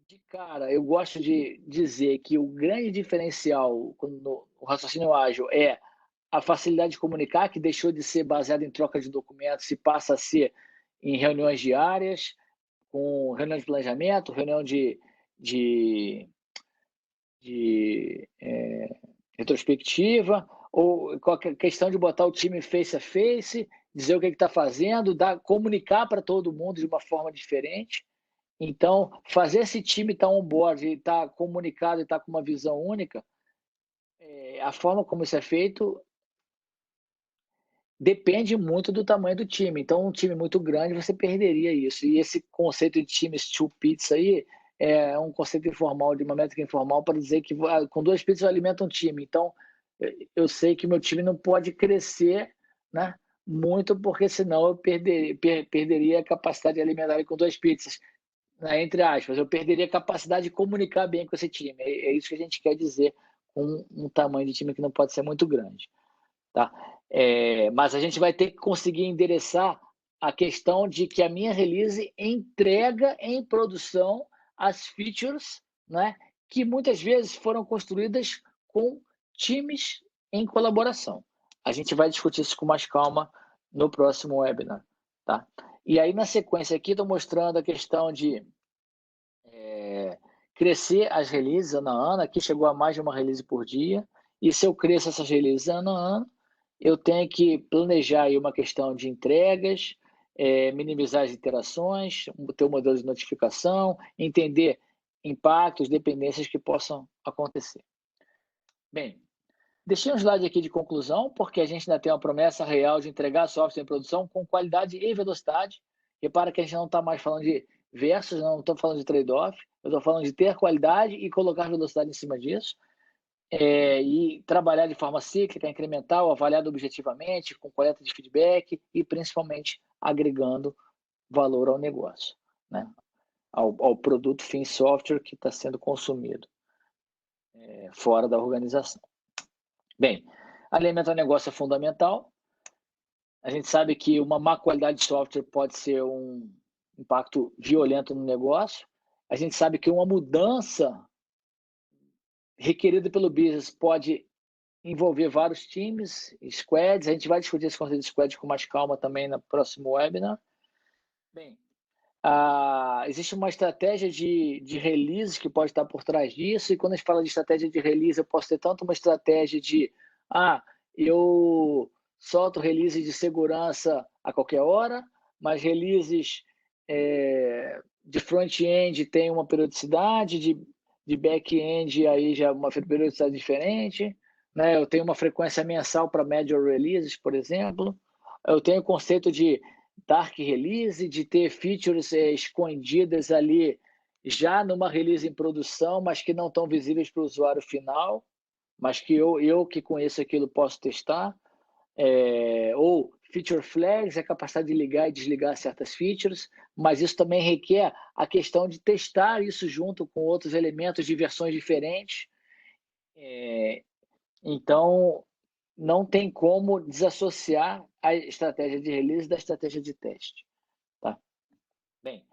de cara, eu gosto de dizer que o grande diferencial no raciocínio ágil é a facilidade de comunicar, que deixou de ser baseada em troca de documentos e passa a ser em reuniões diárias, com reunião de planejamento, reunião de retrospectiva, ou com a questão de botar o time face a face, dizer o que está fazendo, comunicar para todo mundo de uma forma diferente. Então, fazer esse time estar on board, estar comunicado e estar com uma visão única, a forma como isso é feito depende muito do tamanho do time. Então, um time muito grande, você perderia isso. E esse conceito de times two pizza aí é um conceito informal, de uma métrica informal, para dizer que com 2 pizzas eu alimento um time. Então, eu sei que o meu time não pode crescer, né, muito, porque senão eu perderia a capacidade de alimentar ele com 2 pizzas. Né, entre aspas, eu perderia a capacidade de comunicar bem com esse time. É isso que a gente quer dizer com um tamanho de time que não pode ser muito grande. Tá? Mas a gente vai ter que conseguir endereçar a questão de que a minha release entrega em produção as features, né, que muitas vezes foram construídas com times em colaboração. A gente vai discutir isso com mais calma no próximo webinar. Tá? E aí, na sequência aqui, estou mostrando a questão de crescer as releases ano a ano. Aqui chegou a mais de uma release por dia. E se eu cresço essas releases ano a ano, eu tenho que planejar aí uma questão de entregas, minimizar as interações, ter um modelo de notificação, entender impactos, dependências que possam acontecer. Bem, deixei um slide aqui de conclusão, porque a gente ainda tem uma promessa real de entregar software em produção com qualidade e velocidade. Repara que a gente não está mais falando de versus, não estou falando de trade-off, eu estou falando de ter qualidade e colocar velocidade em cima disso. E trabalhar de forma cíclica, incremental, avaliado objetivamente, com coleta de feedback e, principalmente, agregando valor ao negócio, né? ao produto fim software que está sendo consumido fora da organização. Bem, alinhamento ao negócio é fundamental. A gente sabe que uma má qualidade de software pode ser um impacto violento no negócio. A gente sabe que uma mudança requerida pelo business pode envolver vários times, squads. A gente vai discutir esse conceito de squad com mais calma também no próximo webinar. Bem, existe uma estratégia de release que pode estar por trás disso, e quando a gente fala de estratégia de release, eu posso ter tanto uma estratégia de eu solto release de segurança a qualquer hora, mas releases de front-end tem uma periodicidade, de back-end aí já uma periodicidade diferente, né? Eu tenho uma frequência mensal para major releases, por exemplo. Eu tenho o conceito de dark release, de ter features escondidas ali já numa release em produção, mas que não estão visíveis para o usuário final, mas que eu que conheço aquilo posso testar. Ou feature flags, a capacidade de ligar e desligar certas features, mas isso também requer a questão de testar isso junto com outros elementos de versões diferentes. Então, não tem como desassociar a estratégia de release da estratégia de teste. Tá? Bem,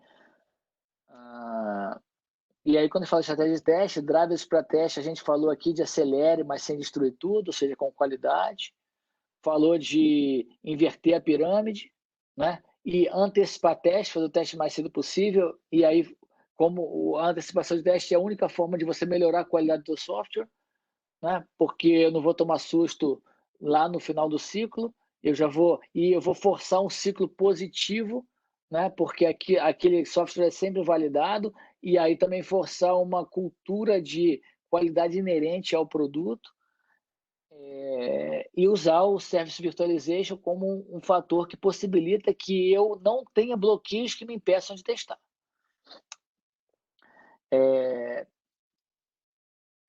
e aí quando fala de estratégia de teste, drivers para teste, a gente falou aqui de acelere, mas sem destruir tudo, ou seja, com qualidade. Falou de inverter a pirâmide, né? E antecipar teste, fazer o teste mais cedo possível. E aí, como a antecipação de teste é a única forma de você melhorar a qualidade do software, né? Porque eu não vou tomar susto lá no final do ciclo, eu vou forçar um ciclo positivo, né? Porque aquele software é sempre validado, e aí também forçar uma cultura de qualidade inerente ao produto, e usar o Service Virtualization como um fator que possibilita que eu não tenha bloqueios que me impeçam de testar.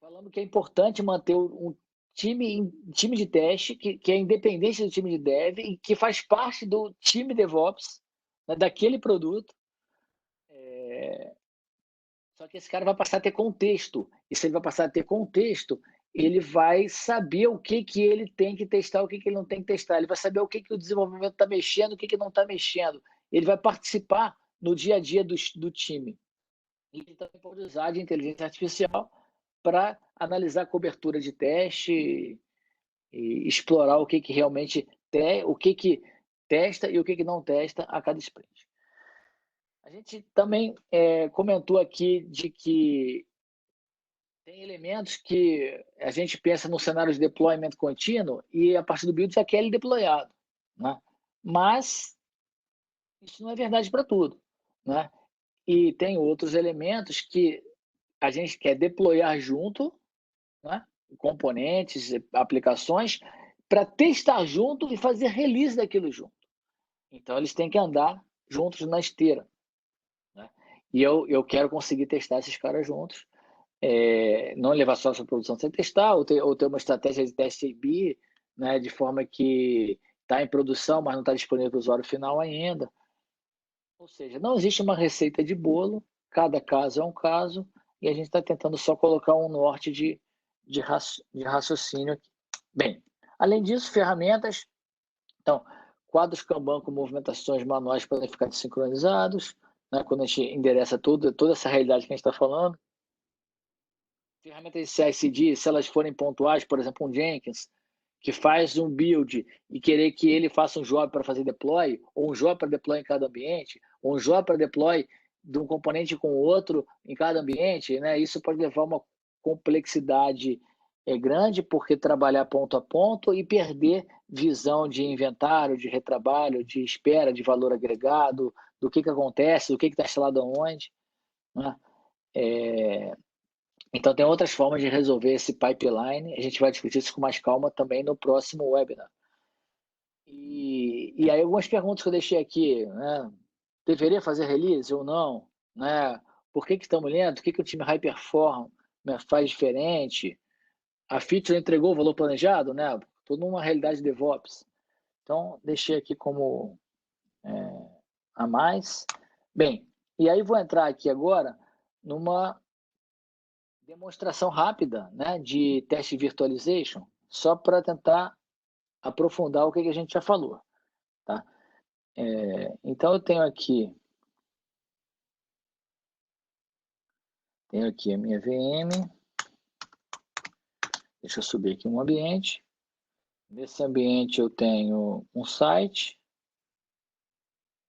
Falando que é importante manter um time de teste que é independente do time de dev e que faz parte do time DevOps, né, daquele produto. Só que esse cara vai passar a ter contexto. E se ele vai passar a ter contexto, ele vai saber o que ele tem que testar, o que ele não tem que testar. Ele vai saber o que o desenvolvimento está mexendo, o que não está mexendo. Ele vai participar no dia a dia do time. E ele também pode usar de inteligência artificial para analisar a cobertura de teste e explorar o que realmente o que testa e o que não testa a cada sprint. A gente também comentou aqui de que Tem elementos que a gente pensa no cenário de deployment contínuo e a partir do build já quer ele deployado, né? Mas isso não é verdade para tudo, né? E tem outros elementos que a gente quer deployar junto, né? Componentes, aplicações, para testar junto e fazer release daquilo junto. Então, eles têm que andar juntos na esteira, né? E eu quero conseguir testar esses caras juntos, não levar só essa produção sem testar, ou ter uma estratégia de teste A/B, né? De forma que está em produção, mas não está disponível para o usuário final ainda. Ou seja, não existe uma receita de bolo, cada caso é um caso, e a gente está tentando só colocar um norte de raciocínio aqui. Bem, além disso, ferramentas. Então, quadros Kanban com movimentações manuais podem ficar desincronizados, né, quando a gente endereça toda essa realidade que a gente está falando. Ferramentas de CI/CD, se elas forem pontuais, por exemplo, um Jenkins, que faz um build e querer que ele faça um job para fazer deploy, ou um job para deploy em cada ambiente, ou um job para deploy de um componente com o outro em cada ambiente, né? Isso pode levar a uma complexidade grande, porque trabalhar ponto a ponto e perder visão de inventário, de retrabalho, de espera, de valor agregado, do que acontece, do que está instalado aonde, né? Então, tem outras formas de resolver esse pipeline. A gente vai discutir isso com mais calma também no próximo webinar. E aí, algumas perguntas que eu deixei aqui, né? Deveria fazer release ou não? Né? Por que estamos lento? O que o time high perform, né, faz diferente? A feature entregou o valor planejado? Né? Tudo numa realidade de DevOps. Então, deixei aqui como a mais. Bem, e aí vou entrar aqui agora numa demonstração rápida, né, de teste virtualization, só para tentar aprofundar o que a gente já falou, tá? Então, eu tenho aqui a minha VM, deixa eu subir aqui um ambiente. Nesse ambiente eu tenho um site.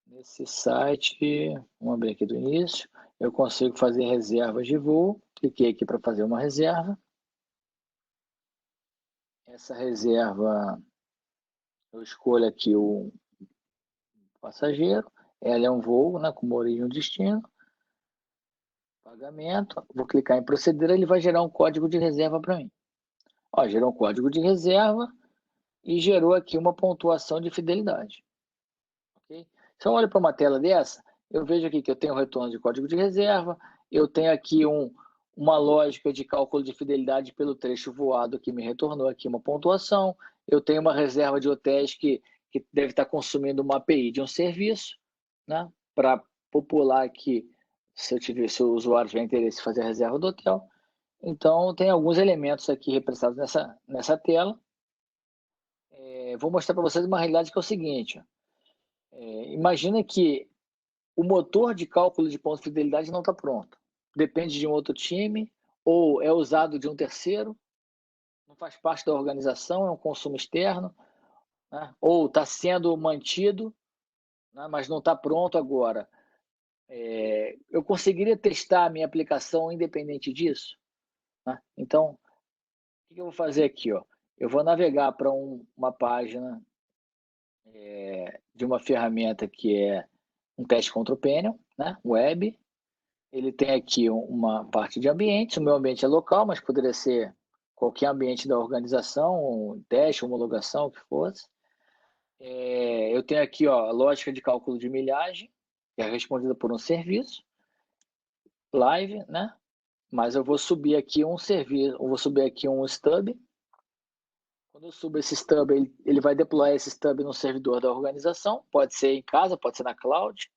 Nesse site, vamos abrir aqui do início, eu consigo fazer reservas de voo. Cliquei aqui para fazer uma reserva. Essa reserva, eu escolho aqui o passageiro. Ela é um voo, né, com origem e um destino. Pagamento. Vou clicar em proceder, ele vai gerar um código de reserva para mim. Ó, gerou um código de reserva e gerou aqui uma pontuação de fidelidade. Okay? Se eu olho para uma tela dessa, eu vejo aqui que eu tenho retorno de código de reserva, eu tenho aqui uma lógica de cálculo de fidelidade pelo trecho voado que me retornou aqui uma pontuação, eu tenho uma reserva de hotéis que deve estar consumindo uma API de um serviço, né, para popular aqui, se o usuário tiver interesse em fazer a reserva do hotel. Então, tem alguns elementos aqui representados nessa tela. Vou mostrar para vocês uma realidade que é o seguinte. Imagina que o motor de cálculo de ponto de fidelidade não está pronto. Depende de um outro time, ou é usado de um terceiro, não faz parte da organização, é um consumo externo, né? Ou está sendo mantido, né, mas não está pronto agora. Eu conseguiria testar a minha aplicação independente disso? Né? Então, o que eu vou fazer aqui? Ó? Eu vou navegar para uma página de uma ferramenta que é um teste contra o Penion, né? Web. Ele tem aqui uma parte de ambientes. O meu ambiente é local, mas poderia ser qualquer ambiente da organização, um teste, homologação, o que fosse. Eu tenho aqui a lógica de cálculo de milhagem, que é respondida por um serviço live, né? Mas eu vou subir aqui um serviço, eu vou subir aqui um stub. Quando eu subo esse stub, ele vai deployar esse stub no servidor da organização. Pode ser em casa, pode ser na cloud,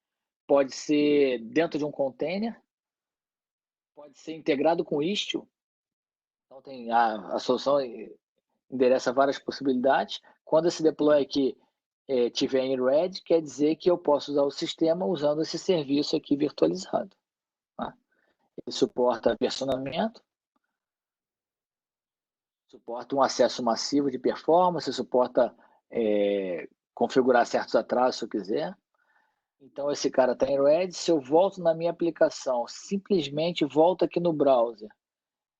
pode ser dentro de um container, pode ser integrado com Istio. Então, tem a solução endereça várias possibilidades. Quando esse deploy aqui tiver em red, quer dizer que eu posso usar o sistema usando esse serviço aqui virtualizado. Tá? Ele suporta versionamento, suporta um acesso massivo de performance, suporta configurar certos atrasos se eu quiser. Então, esse cara está em red. Se eu volto na minha aplicação, simplesmente volto aqui no browser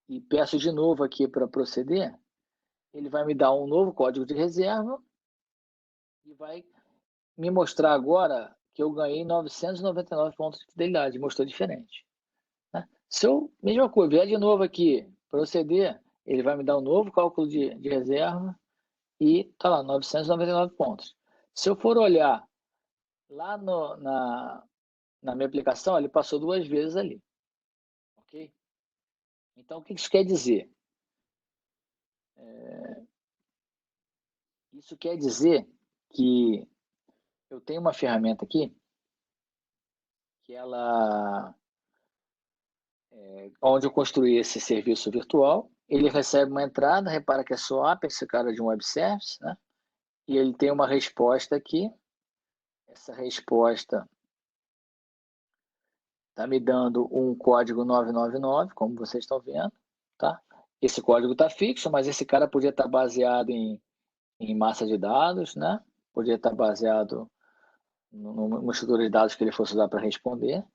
e peço de novo aqui para proceder, ele vai me dar um novo código de reserva e vai me mostrar agora que eu ganhei 999 pontos de fidelidade, mostrou diferente. Né? Se eu, mesma coisa, vier de novo aqui, proceder, ele vai me dar um novo cálculo de reserva e tá lá, 999 pontos. Se eu for olhar lá na minha aplicação, ele passou 2 vezes ali. Ok? Então, o que isso quer dizer? Isso quer dizer que eu tenho uma ferramenta aqui que ela onde eu construí esse serviço virtual, ele recebe uma entrada, repara que é SOAP, esse cara de um web service, né? E ele tem uma resposta aqui. Essa resposta está me dando um código 999, como vocês estão vendo, tá? Esse código está fixo, mas esse cara podia estar baseado em massa de dados, né? Podia estar baseado numa estrutura de dados que ele fosse usar para responder.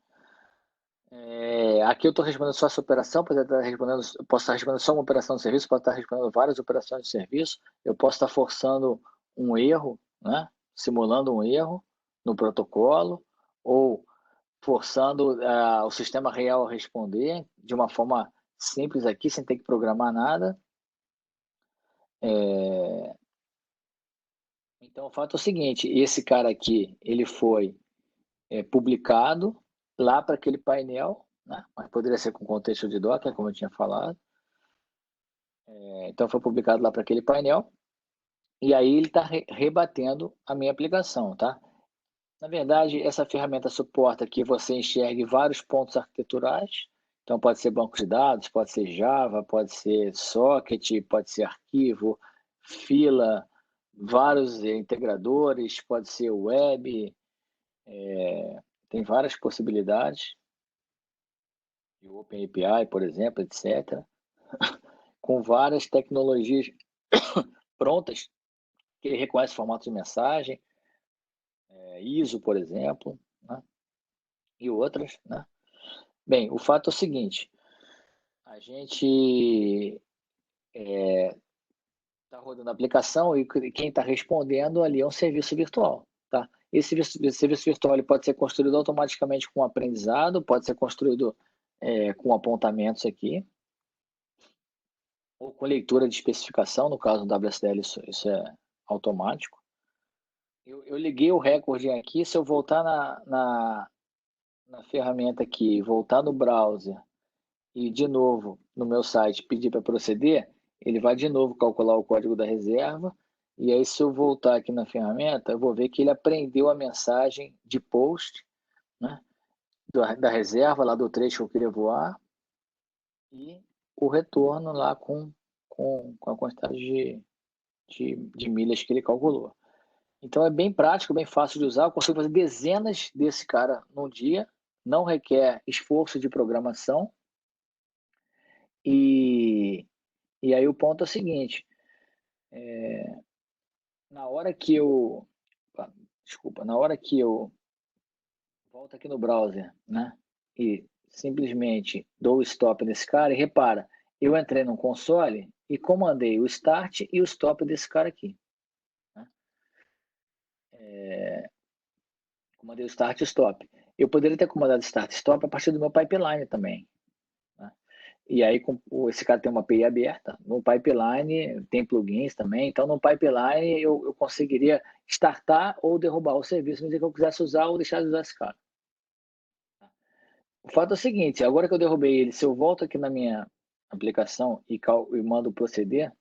Aqui eu estou respondendo só essa operação, posso estar respondendo só uma operação de serviço, posso estar respondendo várias operações de serviço, eu posso estar forçando um erro, né? Simulando um erro no protocolo, ou forçando o sistema real a responder de uma forma simples aqui, sem ter que programar nada. Então, o fato é o seguinte, esse cara aqui, ele foi publicado lá para aquele painel, né? Mas poderia ser com contexto de Docker, como eu tinha falado. Então, foi publicado lá para aquele painel, e aí ele está rebatendo a minha aplicação, tá? Na verdade, essa ferramenta suporta que você enxergue vários pontos arquiteturais, então pode ser banco de dados, pode ser Java, pode ser socket, pode ser arquivo, fila, vários integradores, pode ser web, tem várias possibilidades, o OpenAPI, por exemplo, etc., com várias tecnologias prontas, que ele reconhece formatos de mensagem, ISO, por exemplo, né? E outras, né? Bem, o fato é o seguinte, a gente está rodando a aplicação e quem está respondendo ali é um serviço virtual, tá? Esse serviço virtual ele pode ser construído automaticamente com aprendizado, pode ser construído com apontamentos aqui, ou com leitura de especificação, no caso do WSDL isso é automático. Eu liguei o recorde aqui, se eu voltar na ferramenta aqui, voltar no browser e de novo no meu site pedir para proceder, ele vai de novo calcular o código da reserva, e aí se eu voltar aqui na ferramenta, eu vou ver que ele aprendeu a mensagem de post, né, da reserva, lá do trecho que eu queria voar, e o retorno lá com a quantidade de milhas que ele calculou. Então é bem prático, bem fácil de usar, eu consigo fazer dezenas desse cara num dia, não requer esforço de programação, e aí o ponto é o seguinte, na hora que eu volto aqui no browser, né, e simplesmente dou o stop nesse cara, e repara, eu entrei no console e comandei o start e o stop desse cara aqui. Né? Comandei o start e o stop. Eu poderia ter comandado start e stop a partir do meu pipeline também. Né? E aí, esse cara tem uma API aberta, no pipeline tem plugins também, então no pipeline eu conseguiria startar ou derrubar o serviço, mas que eu quisesse usar ou deixar de usar esse cara. O fato é o seguinte, agora que eu derrubei ele, se eu volto aqui na minha aplicação e mando proceder,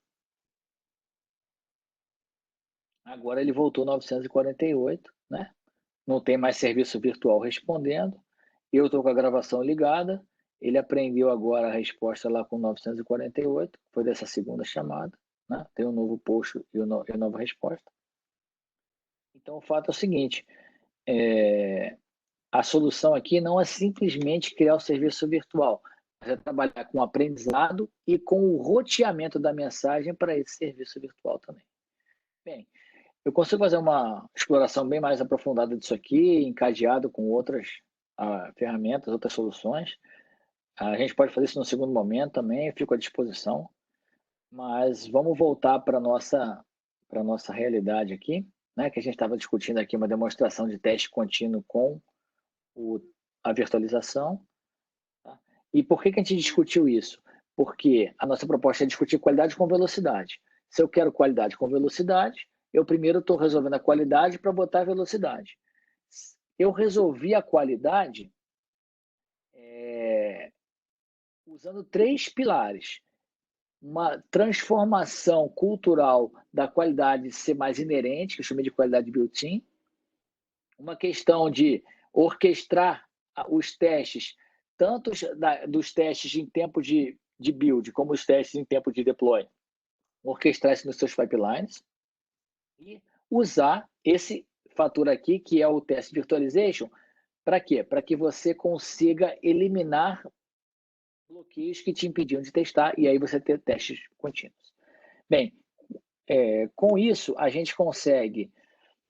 agora ele voltou 948, né? Não tem mais serviço virtual respondendo, eu estou com a gravação ligada, ele aprendeu agora a resposta lá com 948, foi dessa segunda chamada, né? Tem um novo post e uma nova resposta. Então, o fato é o seguinte, a solução aqui não é simplesmente criar o serviço virtual, mas é trabalhar com o aprendizado e com o roteamento da mensagem para esse serviço virtual também. Bem, eu consigo fazer uma exploração bem mais aprofundada disso aqui, encadeado com outras ferramentas, outras soluções. A gente pode fazer isso no segundo momento também, eu fico à disposição, mas vamos voltar para a nossa realidade aqui, né, que a gente estava discutindo aqui uma demonstração de teste contínuo com o, a virtualização. Tá? E por que a gente discutiu isso? Porque a nossa proposta é discutir qualidade com velocidade. Se eu quero qualidade com velocidade, eu primeiro estou resolvendo a qualidade para botar a velocidade. Eu resolvi a qualidade usando 3 pilares. Uma transformação cultural da qualidade ser mais inerente, que eu chamei de qualidade built-in. Uma questão de orquestrar os testes, tanto dos testes em tempo de build, como os testes em tempo de deploy. Orquestrar isso nos seus pipelines. E usar esse fator aqui, que é o test virtualization, para quê? Para que você consiga eliminar bloqueios que te impediam de testar, e aí você ter testes contínuos. Bem, com isso, a gente consegue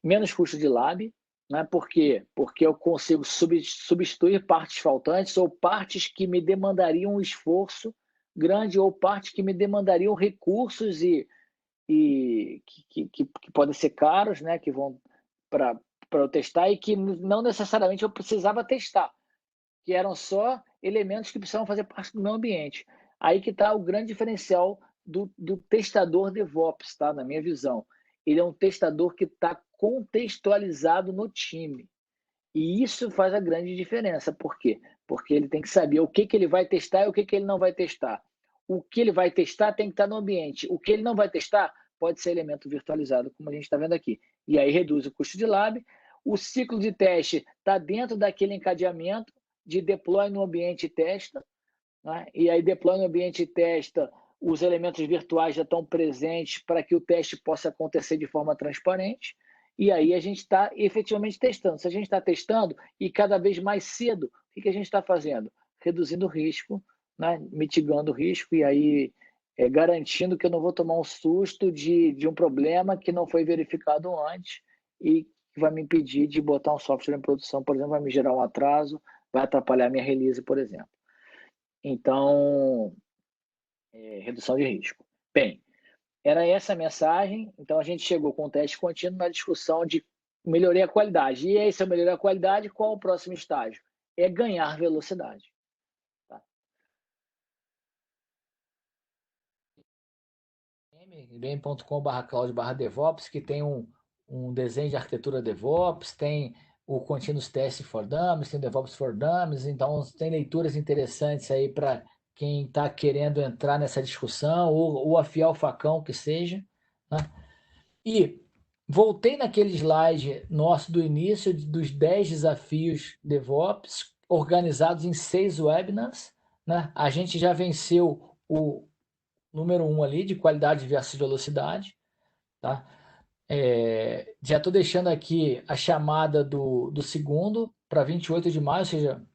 menos custo de lab, né? Por quê? Porque eu consigo substituir partes faltantes ou partes que me demandariam um esforço grande ou partes que me demandariam recursos e que podem ser caros, né? Que vão para eu testar e que não necessariamente eu precisava testar, que eram só elementos que precisavam fazer parte do meu ambiente. Aí que está o grande diferencial do testador DevOps, tá? Na minha visão. Ele é um testador que está contextualizado no time. E isso faz a grande diferença. Por quê? Porque ele tem que saber o que ele vai testar e o que ele não vai testar. O que ele vai testar tem que estar no ambiente. O que ele não vai testar pode ser elemento virtualizado, como a gente está vendo aqui. E aí reduz o custo de lab. O ciclo de teste está dentro daquele encadeamento de deploy no ambiente e testa. Né? E aí deploy no ambiente e testa, os elementos virtuais já estão presentes para que o teste possa acontecer de forma transparente. E aí a gente está efetivamente testando. Se a gente está testando e cada vez mais cedo, o que a gente está fazendo? Reduzindo o risco, né? Mitigando o risco e aí garantindo que eu não vou tomar um susto de um problema que não foi verificado antes e que vai me impedir de botar um software em produção, por exemplo, vai me gerar um atraso, vai atrapalhar a minha release, por exemplo. Então, redução de risco. Bem, era essa a mensagem. Então, a gente chegou com o teste contínuo na discussão de melhorar a qualidade. E aí, se eu melhorar a qualidade, qual o próximo estágio? É ganhar velocidade. Tá? bem.com/cloud/devops, que tem um desenho de arquitetura DevOps, tem o Continuous Test for Dummies, tem o DevOps for Dummies, então tem leituras interessantes aí para quem está querendo entrar nessa discussão ou afiar o facão, que seja. Né? E voltei naquele slide nosso do início dos 10 desafios DevOps, organizados em 6 webinars. Né? A gente já venceu o número 1 ali, de qualidade versus velocidade. Tá? Já estou deixando aqui a chamada do segundo para 28 de maio, ou seja,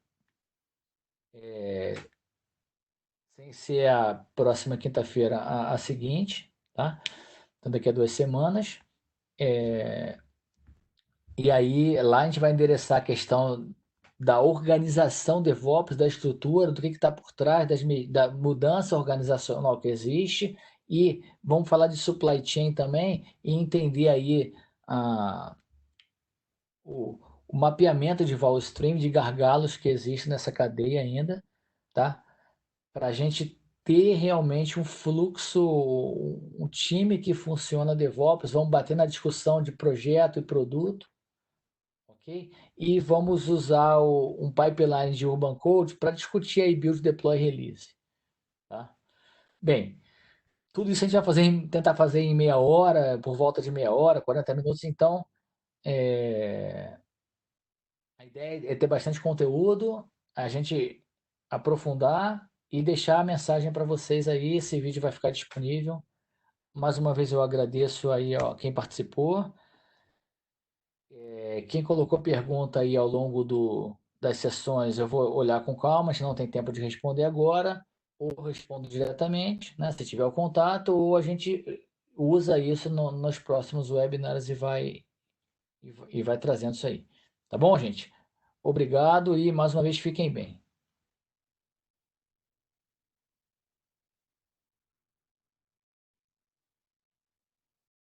sem ser a próxima quinta-feira, a seguinte. Tá? Então, daqui a 2 semanas. E aí, lá a gente vai endereçar a questão da organização DevOps, da estrutura, do que está por trás da mudança organizacional que existe, e vamos falar de supply chain também e entender aí o mapeamento de value stream, de gargalos que existe nessa cadeia ainda, tá? Para a gente ter realmente um fluxo, um time que funciona DevOps, vamos bater na discussão de projeto e produto, ok? E vamos usar um pipeline de Urban Code para discutir aí build, deploy, release, tá? Bem, tudo isso a gente vai tentar fazer em meia hora, por volta de meia hora, 40 minutos. Então, a ideia é ter bastante conteúdo, a gente aprofundar e deixar a mensagem para vocês aí. Esse vídeo vai ficar disponível. Mais uma vez eu agradeço aí, ó, quem participou. Quem colocou pergunta aí ao longo das sessões, eu vou olhar com calma, se não tem tempo de responder agora, ou respondo diretamente, né, se tiver o contato, ou a gente usa isso nos próximos webinars e vai trazendo isso aí. Tá bom, gente? Obrigado e mais uma vez fiquem bem.